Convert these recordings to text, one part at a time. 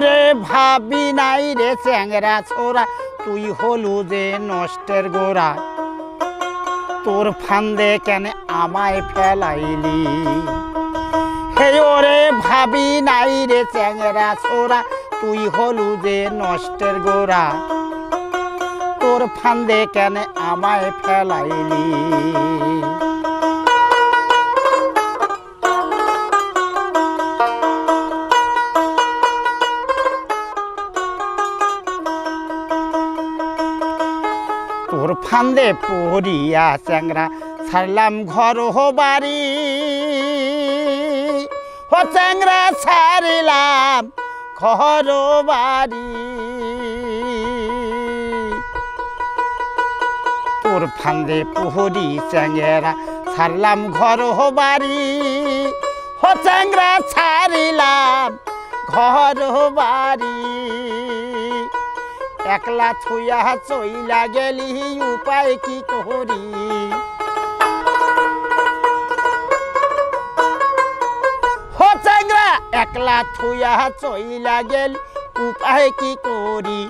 ওরে ভাবি নাই রে চ্যাংরা ছোরা তুই হলু যে নষ্টের গোড়া তোর ফান্দে কেন আমায় ফেলাইলি হে ওরে ভাবি নাই রে চ্যাংরা ছোরা তুই হলু যে নষ্টের গোড়া তোর ফান্দে কেন আমায় ফেলাইলি তোর ফান্দে পড়িয়া চ্যাংরা ছাড়লাম ঘর বাড়ি ও চ্যাংরা ছাড়লাম ঘর বাড়ি তোর ফান্দে পড়ি চ্যাংরা ছাড়লাম ঘর বাড়ি ও চ্যাংরা ছাড়লাম ঘর বাড়ি একলা থুইয়া চইলা গেলি উপায় কি করি হো চ্যাংরা একলা থুইয়া চইলা গেল উপায় কি করি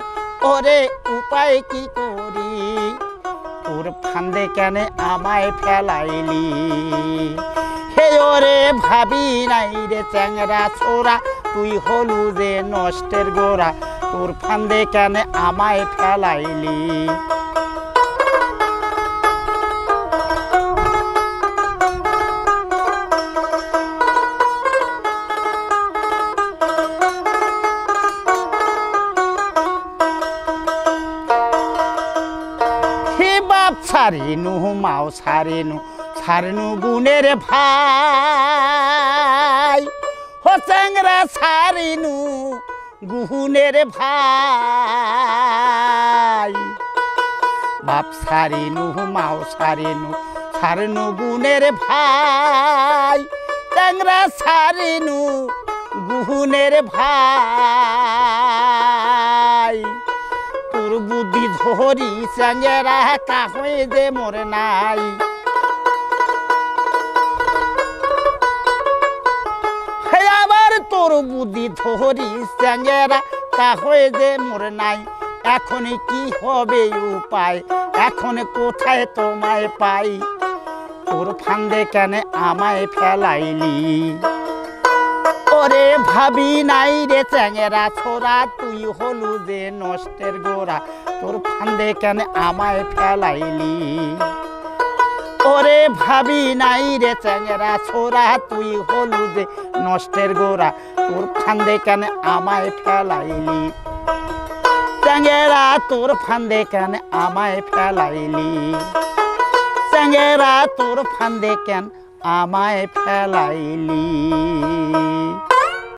ওরে উপায় কি করি তোর ফান্দে কেন আমায় ফেলাইলি হে ওরে ভাবি নাই রে চ্যাংরা ছোরা তুই হলু যে নষ্টের গোড়া তোর ফান্দে কেন আমায় ফেলাইলি হে বাপ ছাড়িনু মাও ছাড়িনু গুণের ভাই হো চ্যাংরা ছাড়িনু গুহুনের ভাই বাপ ছাড়িনু মাও ছাড়িনু গুণের ভাই চ্যাংরা ছাড়িনু গুহুনের ভাই তোর বুদ্ধি ধরি চ্যাংরা কাহয়ে যে মরে নাই তোর বুদ্ধি ধরি চ্যাংরা কাহয়ে যে মোর নাই এখন কি হবে উপায় এখন কোথায় তোমায় পাই তোর ফান্দে কেন আমায় ফেলাইলি ওরে ভাবি নাই রে চ্যাংরা ছোরা তুই হলু যে নষ্টের গোড়া তোর ফান্দে কেন আমায় ফেলাইলি ওরে ভাবি নাই রে চ্যাংরা ছোরা তুই হলু যে নষ্টের গোড়া তোর ফান্দে কেন আমায় ফেলাইলি চ্যাংরা তোর ফান্দে কেন আমায় ফেলাইলি চ্যাংরা তোর ফান্দে কেন আমায় ফেলাইলি